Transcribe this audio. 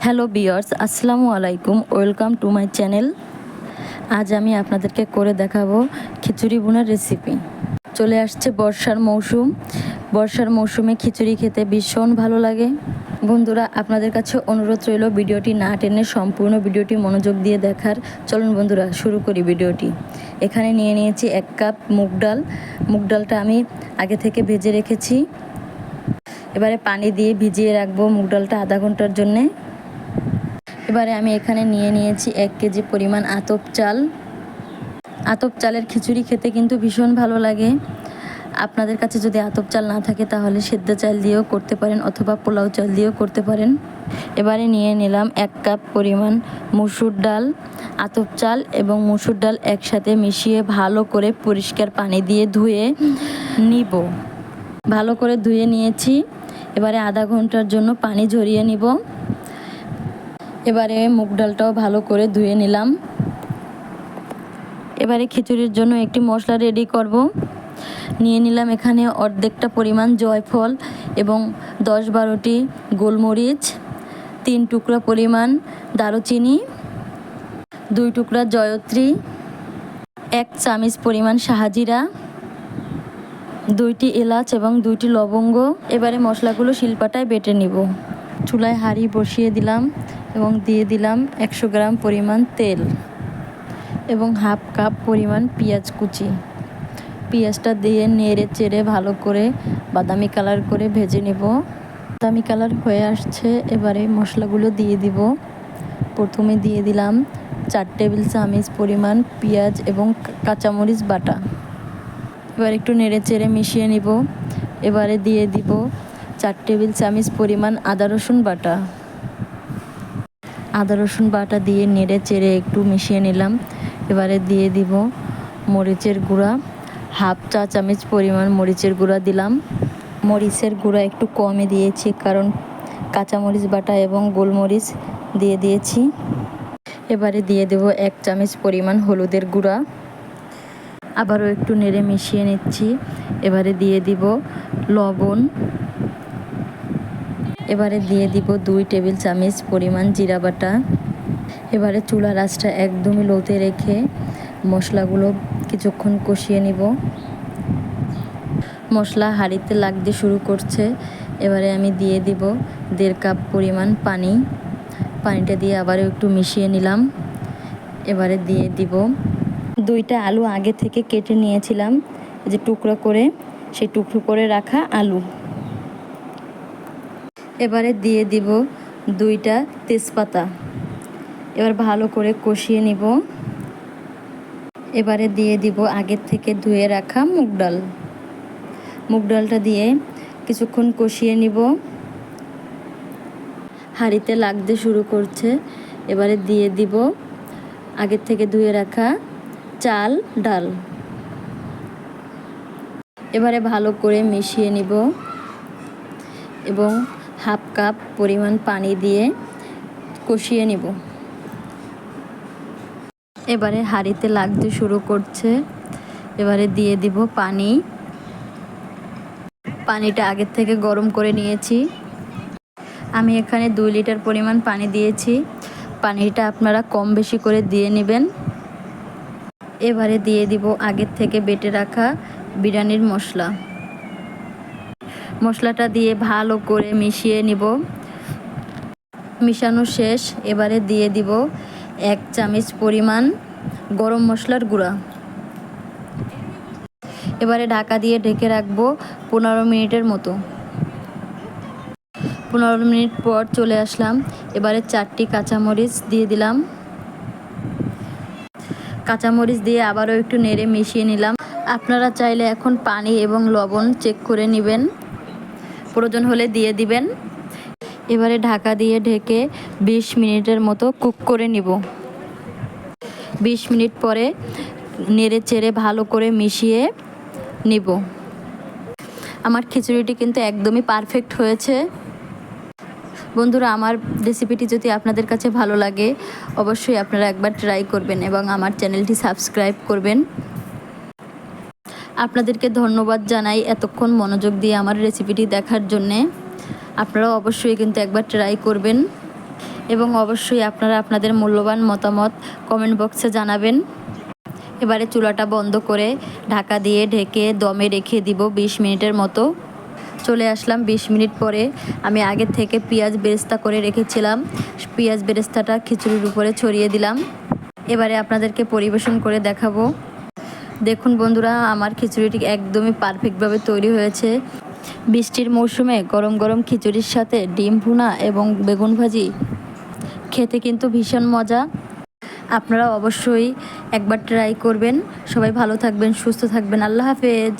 Hello viewers, আসসালামু আলাইকুম। Welcome to my channel. আজ আমি আপনাদেরকে করে দেখাবো খিচুড়ি বোনার রেসিপি। চলে আসছে বর্ষার মৌসুম। বর্ষার মৌসুমে খিচুড়ি খেতে ভীষণ ভালো লাগে। বন্ধুরা, আপনাদের কাছে অনুরোধ রইল ভিডিওটি না টেনে সম্পূর্ণ ভিডিওটি মনোযোগ দিয়ে দেখার। চলুন বন্ধুরা, শুরু করি ভিডিওটি। এখানে নিয়ে নিয়েছি 1 কাপ মুগ ডাল। মুগ ডালটা আমি আগে থেকে ভেজে রেখেছি। এবারে পানি দিয়ে ভিজিয়ে রাখবো মুগ ডালটা আধা ঘন্টার জন্যে। এবারে আমি এখানে নিয়ে নিয়েছি 1 কেজি পরিমাণ আতপ চাল। আতপ চালের খিচুড়ি খেতে কিন্তু ভীষণ ভালো লাগে। আপনাদের কাছে যদি আতপ চাল না থাকে তাহলে সেদ্ধ চাল দিয়েও করতে পারেন অথবা পোলাও চাল দিয়েও করতে পারেন। এবারে নিয়ে নিলাম 1 কাপ পরিমাণ মসুর ডাল। আতপ চাল এবং মসুর ডাল একসাথে মিশিয়ে ভালো করে পরিষ্কার পানি দিয়ে ধুয়ে নিব। ভালো করে ধুয়ে নিয়েছি। এবারে আধা ঘন্টার জন্য পানি ঝরিয়ে নিব। এবারে মুগ ডালটাও ভালো করে ধুয়ে নিলাম। এবারে খিচুড়ির জন্য একটি মশলা রেডি করব। নিয়ে নিলাম এখানে অর্ধেকটা পরিমাণ জয়ফল এবং 10-12টি গোলমরিচ, 3 টুকরা পরিমাণ দারুচিনি, 2 টুকরা জয়ত্রী, 1 চামচ পরিমাণ শাহজিরা, 2টি এলাচ এবং 2টি লবঙ্গ। এবারে মশলাগুলো শিলপাটায় বেটে নিব। চুলায় হাঁড়ি বসিয়ে দিলাম এবং দিয়ে দিলাম 100 গ্রাম পরিমাণ তেল এবং হাফ কাপ পরিমাণ পেঁয়াজ কুচি। পেঁয়াজটা দিয়ে নেড়ে চেড়ে ভালো করে বাদামি কালার করে ভেজে নেব। বাদামি কালার হয়ে আসছে। এবারে মশলাগুলো দিয়ে দিব। প্রথমে দিয়ে দিলাম 4 টেবিল চামচ পরিমাণ পেঁয়াজ এবং কাঁচামরিচ বাটা। এবার একটু নেড়ে চেড়ে মিশিয়ে নিব। এবারে দিয়ে দিব 4 টেবিল চামচ পরিমাণ আদা রসুন বাটা। আদা রসুন বাটা দিয়ে নেড়ে চেড়ে একটু মিশিয়ে নিলাম। এবারে দিয়ে দিব মরিচের গুঁড়া, হাফ চা চামচ পরিমাণ মরিচের গুঁড়া দিলাম। মরিচের গুঁড়া একটু কমই দিয়েছি কারণ কাঁচামরিচ বাটা এবং গোলমরিচ দিয়ে দিয়েছি। এবারে দিয়ে দেব 1 চামচ পরিমাণ হলুদের গুঁড়া। আবারও একটু নেড়ে মিশিয়ে নিচ্ছি। এবারে দিয়ে দিব লবণ। এবারে দিয়ে দিব 2 টেবিল চামচ পরিমাণ জিরা বাটা। এবারে চুলার আঁচটা একদমই লোতে রেখে মশলাগুলো কিছুক্ষণ কষিয়ে নিব। মশলা হাঁড়িতে লাগতে শুরু করছে। এবারে আমি দিয়ে দিব 1.5 কাপ পরিমাণ পানি। পানিটা দিয়ে আবারও একটু মিশিয়ে নিলাম। এবারে দিয়ে দিব 2টা আলু আগে থেকে কেটে নিয়েছিলাম, যে টুকরো করে, সেই টুকরো করে রাখা আলু। এবারে দিয়ে দিব 2টা তেজপাতা। এবার ভালো করে কষিয়ে নিব। এবারে দিয়ে দিব আগের থেকে ধুয়ে রাখা মুগ ডাল। মুগ ডালটা দিয়ে কিছুক্ষণ কষিয়ে নিব। হাঁড়িতে লাগতে শুরু করছে। এবারে দিয়ে দিব আগের থেকে ধুয়ে রাখা চাল ডাল। এবারে ভালো করে মিশিয়ে নিব এবং হাফ কাপ পরিমাণ পানি দিয়ে কষিয়ে নিব। এবারে হাঁড়িতে লাগতে শুরু করছে। এবারে দিয়ে দিব পানি। পানিটা আগের থেকে গরম করে নিয়েছি। আমি এখানে 2 লিটার পরিমাণ পানি দিয়েছি। পানিটা আপনারা কম বেশি করে দিয়ে নেবেন। এবারে দিয়ে দিব আগের থেকে বেটে রাখা বিরিয়ানির মশলা। মশলাটা দিয়ে ভালো করে মিশিয়ে নিব। মিশানো শেষ। এবারে দিয়ে দিব 1 চামচ পরিমাণ গরম মশলার গুঁড়া। এবারে ঢাকা দিয়ে ঢেকে রাখবো 15 মিনিটের মতো। 15 মিনিট পর চলে আসলাম। এবারে 4টি কাঁচামরিচ দিয়ে দিলাম। কাঁচামরিচ দিয়ে আবারও একটু নেড়ে মিশিয়ে নিলাম। আপনারা চাইলে এখন পানি এবং লবণ চেক করে নেবেন, প্রয়োজন হলে দিয়ে দিবেন। এবারে ঢাকা দিয়ে ঢেকে 20 মিনিটের মতো কুক করে নিব। 20 মিনিট পরে নেড়ে চেড়ে ভালো করে মিশিয়ে নিব। আমার খিচুড়িটি কিন্তু একদমই পারফেক্ট হয়েছে। বন্ধুরা, আমার রেসিপিটি যদি আপনাদের কাছে ভালো লাগে অবশ্যই আপনারা একবার ট্রাই করবেন এবং আমার চ্যানেলটি সাবস্ক্রাইব করবেন। আপনাদেরকে ধন্যবাদ জানাই এতক্ষণ মনোযোগ দিয়ে আমার রেসিপিটি দেখার জন্যে। আপনারাও অবশ্যই কিন্তু একবার ট্রাই করবেন। এবং অবশ্যই আপনারা আপনাদের মূল্যবান মতামত কমেন্ট বক্সে জানাবেন। এবারে চুলাটা বন্ধ করে ঢাকা দিয়ে ঢেকে দমে রেখে দিব 20 মিনিটের মতো। চলে আসলাম 20 মিনিট পরে। আমি আগে থেকে পেঁয়াজ বেরেস্তা করে রেখেছিলাম, পেঁয়াজ বেরেস্তাটা খিচুড়ির উপরে ছড়িয়ে দিলাম। এবারে আপনাদেরকে পরিবেশন করে দেখাবো। দেখুন বন্ধুরা, আমার খিচুড়িটি একদমই পারফেক্টভাবে তৈরি হয়েছে। বৃষ্টির মৌসুমে গরম গরম খিচুড়ির সাথে ডিম ভুনা এবং বেগুন ভাজি খেতে কিন্তু ভীষণ মজা। আপনারা অবশ্যই একবার ট্রাই করবেন। সবাই ভালো থাকবেন, সুস্থ থাকবেন। আল্লাহ হাফেজ।